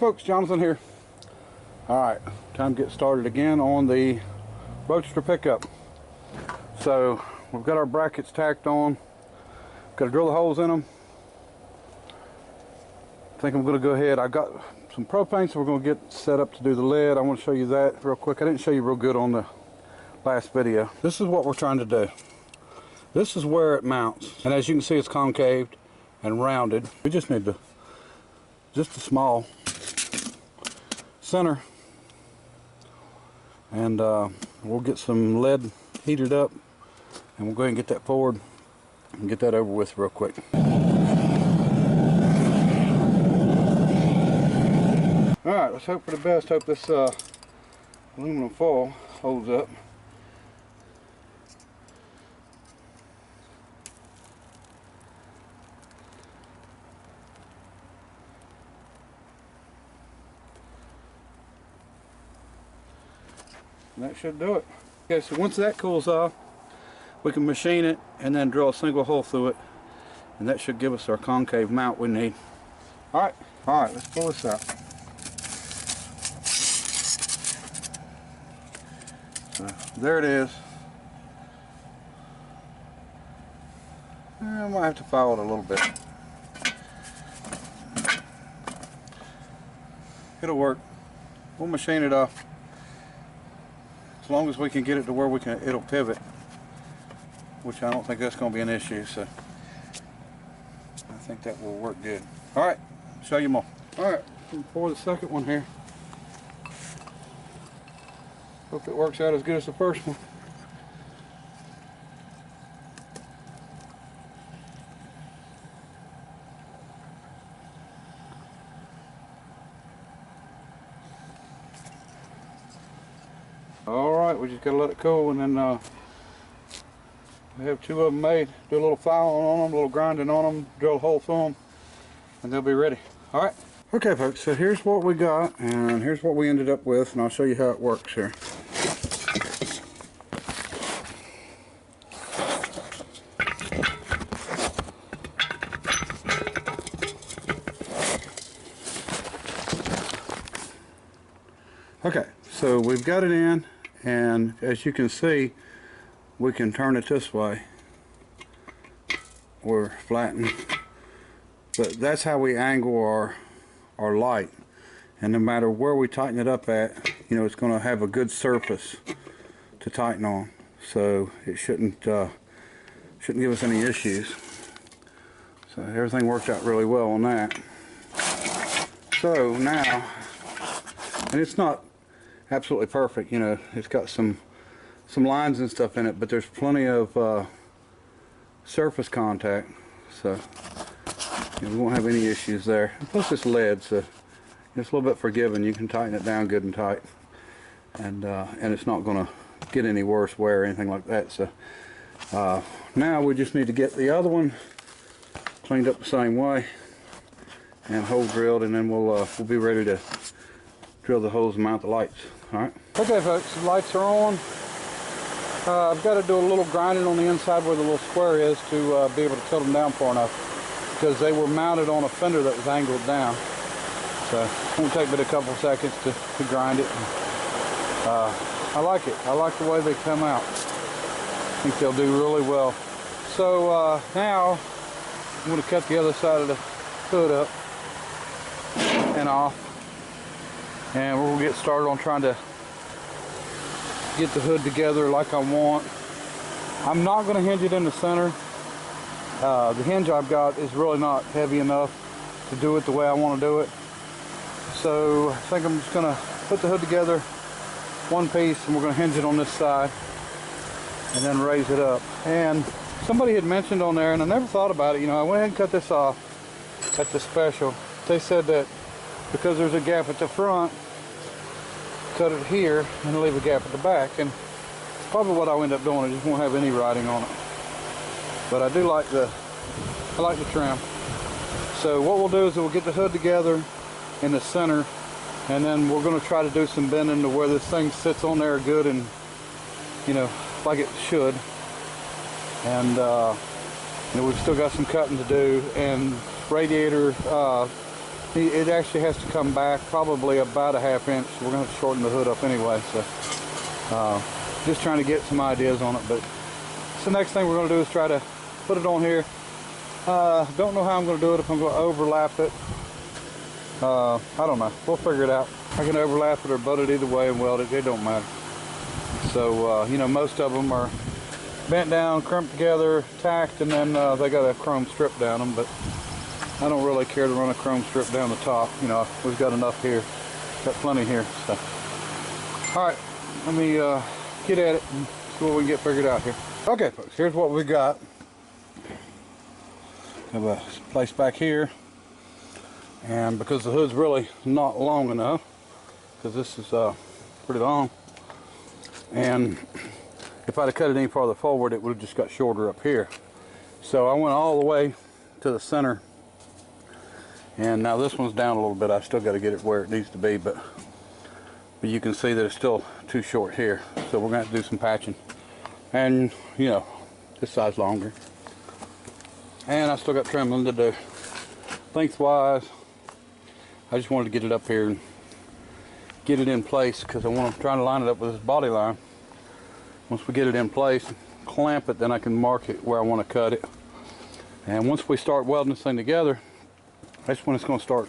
folks, Jonathan here. Alright, time to get started again on the Roadster pickup. So we've got our brackets tacked on. Got to drill the holes in them. I think I'm going to go ahead. I got some propane, so we're going to get set up to do the lid. I want to show you that real quick. I didn't show you real good on the last video. This is what we're trying to do. This is where it mounts, and as you can see, it's concaved and rounded. We just need to just a small center, and we'll get some lead heated up, and we'll go ahead and get that forward and get that over with real quick. Alright, let's hope for the best. Hope this aluminum foil holds up. And that should do it. Okay, so once that cools off, we can machine it and then drill a single hole through it, and that should give us our concave mount we need. Alright, let's pull this out. So there it is. I might have to file it a little bit. It'll work. We'll machine it off. As long as we can get it to where we can, it'll pivot, which I don't think that's going to be an issue. So I think that will work good. All right, show you more. All right, pour the second one here. Hope it works out as good as the first one. Alright, we just gotta let it cool, and then we have two of them made. Do a little filing on them, a little grinding on them, drill a hole through them, and they'll be ready. Alright. Okay folks, so here's what we got, and here's what we ended up with, and I'll show you how it works here. Okay, so we've got it in, and as you can see, we can turn it this way or flatten, but that's how we angle our light, and no matter where we tighten it up at, you know, it's going to have a good surface to tighten on, so it shouldn't give us any issues. So everything worked out really well on that. So now, and it's not absolutely perfect, you know, it's got some lines and stuff in it, but there's plenty of surface contact, so you know, we won't have any issues there. And plus it's lead, so it's a little bit forgiving. You can tighten it down good and tight, and it's not going to get any worse wear or anything like that. So now we just need to get the other one cleaned up the same way and hole drilled, and then we'll be ready to drill the holes and mount the lights. Alright. Okay folks, the lights are on. I've got to do a little grinding on the inside where the little square is to be able to tilt them down far enough, because they were mounted on a fender that was angled down. So it won't take but a couple seconds to grind it. I like it. I like the way they come out. I think they'll do really well. So now I'm going to cut the other side of the hood up and off, and we're going to get started on trying to get the hood together like I want. I'm not going to hinge it in the center. The hinge I've got is really not heavy enough to do it the way I want to do it. So I think I'm just going to put the hood together one piece, and we're going to hinge it on this side and then raise it up. And somebody had mentioned on there, and I never thought about it, you know, I went ahead and cut this off at the special. They said that because there's a gap at the front, cut it here and leave a gap at the back, and probably what I'll end up doing. I just won't have any writing on it, but I do like the trim. So what we'll do is we'll get the hood together in the center, and then we're going to try to do some bending to where this thing sits on there good, and you know, like it should. And you know, we've still got some cutting to do, and radiator it actually has to come back probably about a ½ inch. We're going to have to shorten the hood up anyway, so just trying to get some ideas on it. But so the next thing we're going to do is try to put it on here. Don't know how I'm going to do it, if I'm going to overlap it. I don't know. We'll figure it out. I can overlap it or butt it either way and weld it. It don't matter. So, you know, most of them are bent down, crimped together, tacked, and then they got a chrome strip down them. But I don't really care to run a chrome strip down the top. You know, we've got enough here. Got plenty here. So, all right, let me get at it and see what we can get figured out here. Okay, folks, here's what we got. Have a place back here, and because the hood's really not long enough, because this is pretty long, and if I'd have cut it any farther forward, it would have just got shorter up here. So I went all the way to the center, and now this one's down a little bit. I still got to get it where it needs to be, but you can see that it's still too short here. So we're going to have to do some patching, and you know, this size longer. And I still got trimming to do. Lengthwise, I just wanted to get it up here and get it in place, because I'm trying to line it up with this body line. Once we get it in place, clamp it, then I can mark it where I want to cut it. And once we start welding this thing together, that's when it's going to start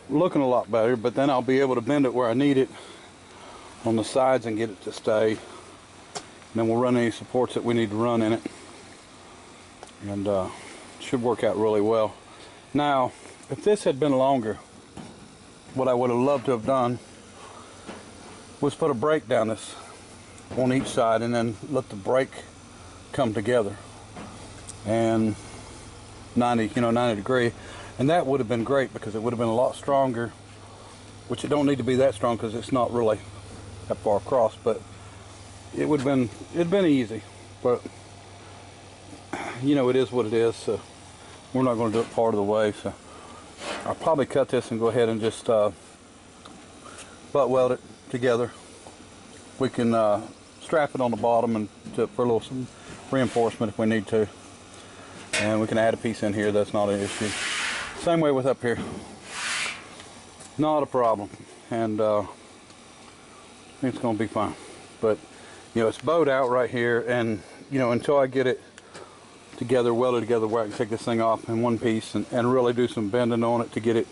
looking a lot better. But then I'll be able to bend it where I need it on the sides and get it to stay. And then we'll run any supports that we need to run in it. And should work out really well. Now, if this had been longer, what I would have loved to have done was put a brake down this on each side, and then let the brake come together and 90 degree, and that would have been great, because it would have been a lot stronger, which it don't need to be that strong because it's not really that far across, but it'd been easy. But you know, it is what it is, so we're not going to do it part of the way. So I'll probably cut this and go ahead and just butt weld it together. We can strap it on the bottom and for a little some reinforcement if we need to, and we can add a piece in here. That's not an issue. Same way with up here, not a problem, and I think it's going to be fine. But you know, it's bowed out right here, and you know, until I get it together, welded together, where I can take this thing off in one piece and really do some bending on it to get it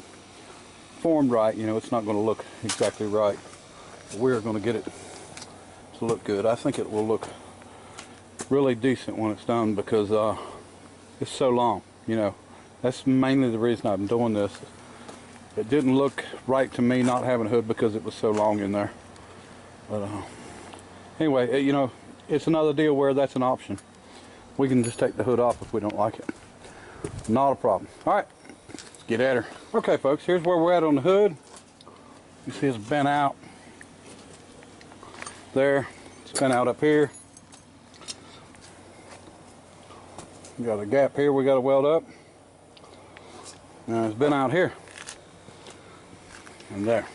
formed right, you know, it's not going to look exactly right. We're going to get it to look good. I think it will look really decent when it's done, because it's so long, you know. That's mainly the reason I'm doing this. It didn't look right to me not having a hood because it was so long in there. But anyway, you know, it's another deal where that's an option. We can just take the hood off if we don't like it. Not a problem. All right, let's get at her. Okay, folks, here's where we're at on the hood. You see it's bent out there. It's bent out up here. We got a gap here we got to weld up. And it's bent out here and there.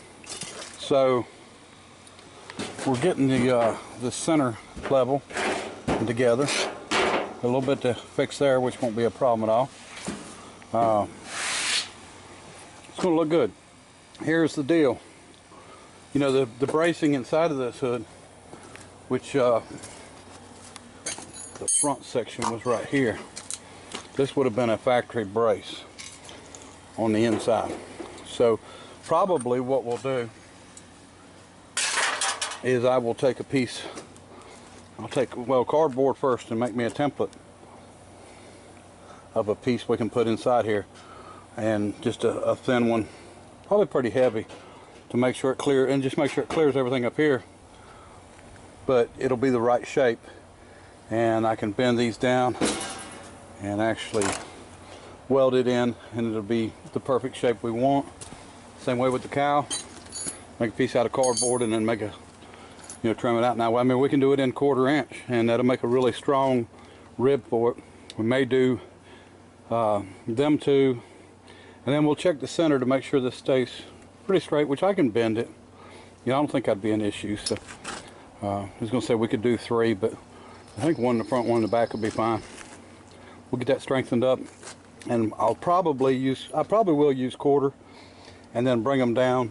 So we're getting the center level together. A little bit to fix there, which won't be a problem at all. It's going to look good. Here's the deal. You know, the bracing inside of this hood, which the front section was right here. This would have been a factory brace on the inside. So probably what we'll do is I will take a piece. I'll take, well, cardboard first and make me a template of a piece we can put inside here, and just a thin one, probably pretty heavy, to make sure it clears, and just make sure it clears everything up here, but it'll be the right shape, and I can bend these down and actually weld it in, and it'll be the perfect shape we want. Same way with the cowl. Make a piece out of cardboard and then make a, you know, trim it out. Now, I mean, we can do it in 1/4 inch, and that'll make a really strong rib for it. We may do them two, and then we'll check the center to make sure this stays pretty straight, which I can bend it. You know, I don't think that'd be an issue. So I was gonna say we could do 3, but I think one in the front, one in the back would be fine. We'll get that strengthened up, and I probably will use 1/4 and then bring them down,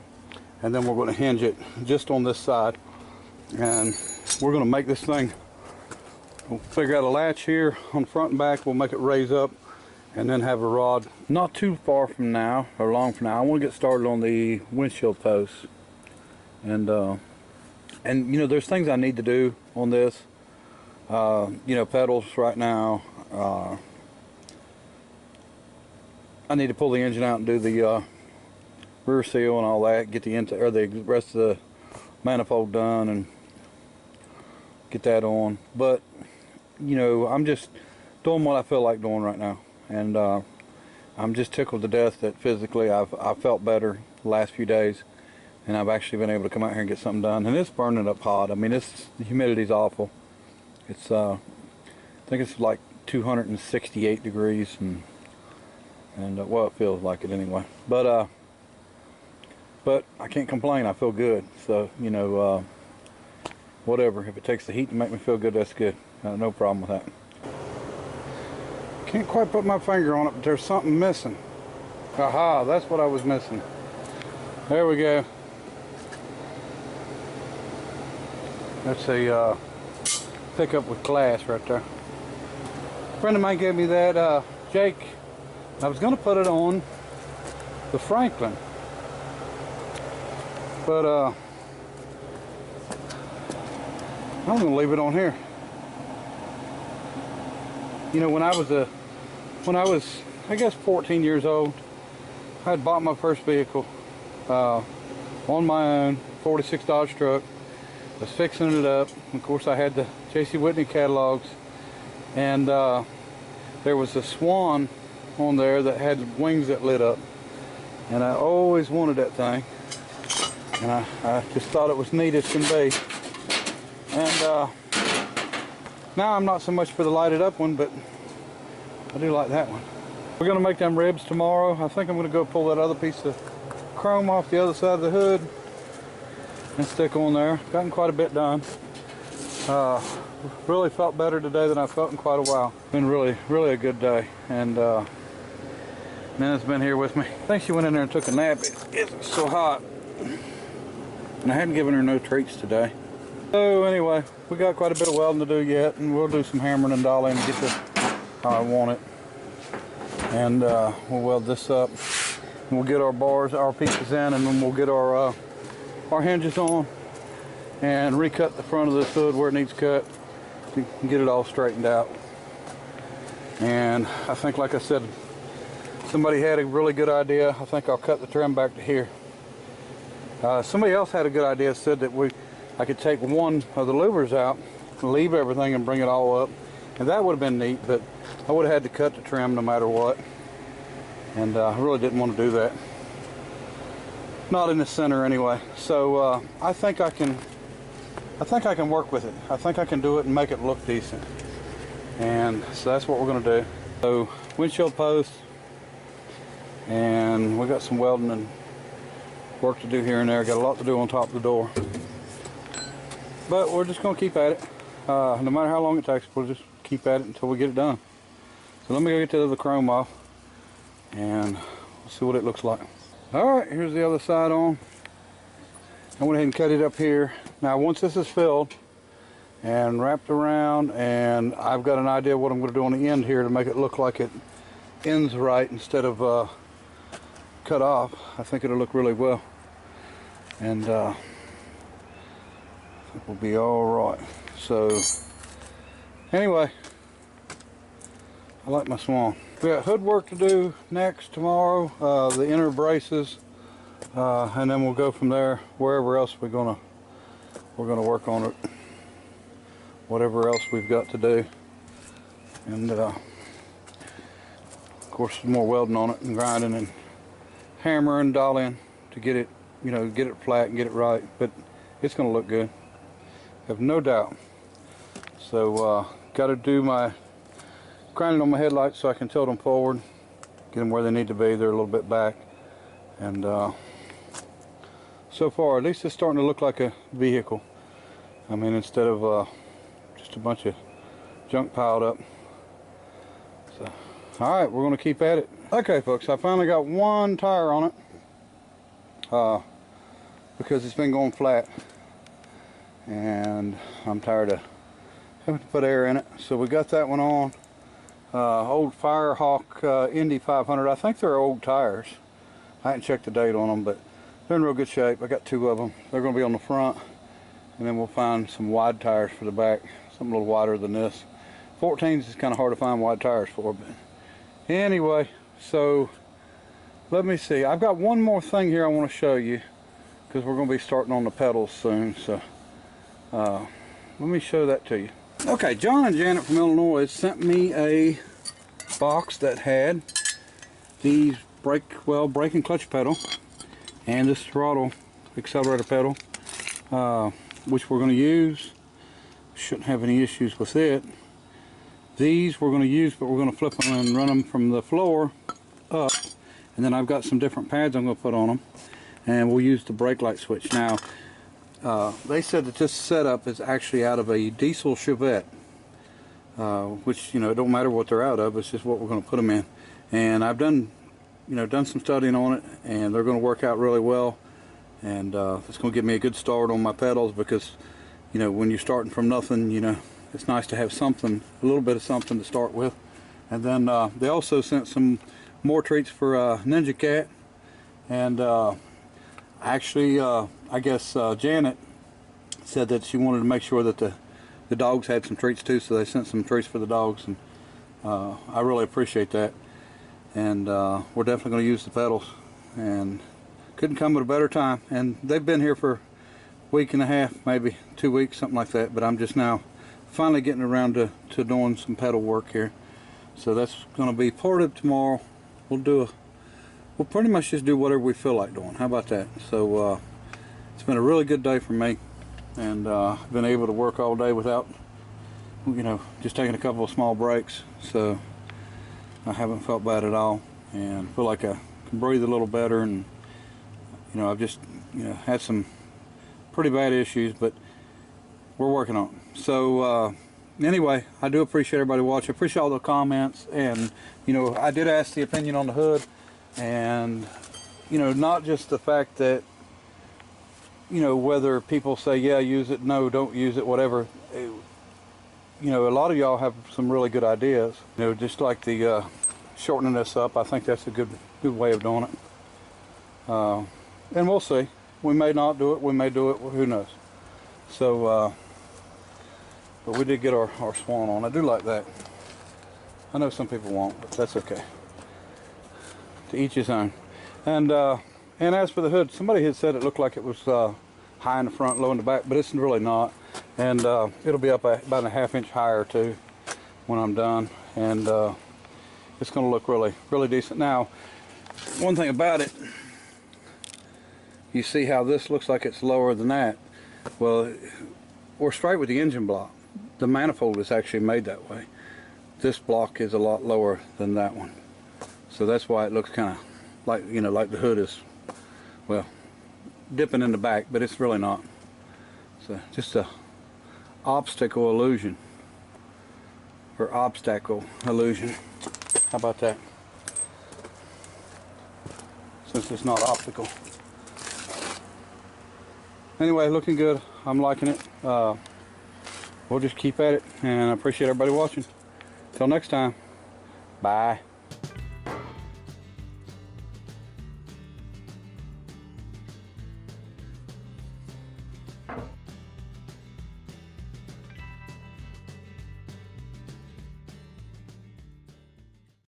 and then we're going to hinge it just on this side, and we're going to make this thing. We'll figure out a latch here on front and back. We'll make it raise up and then have a rod. Not too far from now, or long from now, I want to get started on the windshield posts. And you know, there's things I need to do on this. You know, pedals right now. I need to pull the engine out and do the rear seal and all that. Get the rest of the manifold done and get that on. But you know, I'm just doing what I feel like doing right now, and I'm just tickled to death that physically I've felt better the last few days, and I've actually been able to come out here and get something done. And it's burning up hot. I mean, the humidity's awful. It's I think it's like 268 degrees, and well, it feels like it anyway. But I can't complain. I feel good. So you know, whatever. If it takes the heat to make me feel good, that's good. No problem with that. Can't quite put my finger on it, but there's something missing. Aha, that's what I was missing. There we go. That's a pickup with glass right there. A friend of mine gave me that, Jake. I was going to put it on the Franklin, but I'm going to leave it on here. You know, when I was, I guess, 14 years old, I had bought my first vehicle on my own, 46 Dodge truck. Was fixing it up. Of course, I had the J.C. Whitney catalogs, and there was a Swan on there that had wings that lit up, and I always wanted that thing, and I just thought it was neat as can be. And now I'm not so much for the lighted up one, but I do like that one. We're going to make them ribs tomorrow. I think I'm going to go pull that other piece of chrome off the other side of the hood and stick on there. Gotten quite a bit done. Really felt better today than I felt in quite a while. Been really a good day, and Nana's been here with me. I think she went in there and took a nap. It's so hot, and I hadn't given her no treats today. So anyway, we got quite a bit of welding to do yet, and we'll do some hammering and dollying and get this how I want it. And we'll weld this up. We'll get our bars, our pieces in, and then we'll get our hinges on and recut the front of this hood where it needs cut to get it all straightened out. And I think, like I said, somebody had a really good idea. I think I'll cut the trim back to here. Somebody else had a good idea, said that I could take one of the louvers out, leave everything, and bring it all up, and that would have been neat, but I would have had to cut the trim no matter what, and I really didn't want to do that. Not in the center anyway. So I think I can work with it. I think I can do it and make it look decent, and so that's what we're going to do. So windshield posts, and we got some welding and work to do here and there. Got a lot to do on top of the door. But we're just going to keep at it. No matter how long it takes, we'll just keep at it until we get it done. So let me go get the other chrome off, and we'll see what it looks like. Alright, here's the other side on. I went ahead and cut it up here. Now once this is filled and wrapped around, and I've got an idea what I'm going to do on the end here to make it look like it ends right instead of cut off, I think it'll look really well. And it will be all right. So anyway, I like my Swan. We got hood work to do next tomorrow, the inner braces, and then we'll go from there. Wherever else we're gonna work on it, whatever else we've got to do, and of course some more welding on it and grinding and hammering, dollying to get it, you know, get it flat and get it right. But it's gonna look good, have no doubt. So got to do my grinding on my headlights so I can tilt them forward, get them where they need to be. They're a little bit back, and so far at least it's starting to look like a vehicle. I mean, instead of just a bunch of junk piled up. So alright, we're going to keep at it. Okay folks, I finally got one tire on it, because it's been going flat, and I'm tired of having to put air in it. So we got that one on. Old Firehawk Indy 500. I think they're old tires. I haven't checked the date on them, but they're in real good shape. I got 2 of them. They're going to be on the front, and then we'll find some wide tires for the back, something a little wider than this. 14s is kind of hard to find wide tires for, but anyway, so let me see. I've got one more thing here I want to show you, because we're going to be starting on the pedals soon. So let me show that to you. Okay, John and Janet from Illinois sent me a box that had these brake and clutch pedal and this throttle accelerator pedal, which we're going to use. Shouldn't have any issues with it. These we're going to use, but we're going to flip them and run them from the floor up, and then I've got some different pads I'm going to put on them, and we'll use the brake light switch. Now they said that this setup is actually out of a diesel Chevette, which, you know, it don't matter what they're out of, it's just what we're going to put them in. And I've done some studying on it, and they're going to work out really well, and it's going to give me a good start on my pedals, because, you know, when you're starting from nothing, you know, it's nice to have something, a little bit of something to start with. And then they also sent some more treats for Ninja Cat, and actually I guess Janet said that she wanted to make sure that the dogs had some treats too, so they sent some treats for the dogs, and I really appreciate that. And we're definitely going to use the pedals, and couldn't come at a better time. And they've been here for a week and a half, maybe 2 weeks, something like that, but I'm just now finally getting around to doing some pedal work here. So that's going to be part of tomorrow. We'll pretty much just do whatever we feel like doing. How about that? So it's been a really good day for me, and I've been able to work all day without, you know, just taking a couple of small breaks. So I haven't felt bad at all, and feel like I can breathe a little better. And you know, I've just, you know, had some pretty bad issues, but we're working on it. So anyway, I do appreciate everybody watching. I appreciate all the comments, and you know, I did ask the opinion on the hood, and you know, not just the fact that, you know, whether people say yeah, use it, no, don't use it, whatever. You know, a lot of y'all have some really good ideas. You know, just like the shortening this up, I think that's a good way of doing it. And we'll see. We may not do it. We may do it. Who knows? So, but we did get our swan on. I do like that. I know some people won't, but that's okay. To each his own. And as for the hood, somebody had said it looked like it was high in the front, low in the back, but it's really not. And it'll be up about a ½ inch higher too when I'm done, and it's going to look really decent. Now, one thing about it, you see how this looks like it's lower than that. Well, we're straight with the engine block. The manifold is actually made that way. This block is a lot lower than that one, so that's why it looks kind of like, you know, like the hood is, well, dipping in the back, but it's really not. So just a obstacle illusion, or obstacle illusion. How about that? Since it's not optical. Anyway, looking good. I'm liking it. We'll just keep at it, and I appreciate everybody watching. Till next time, bye.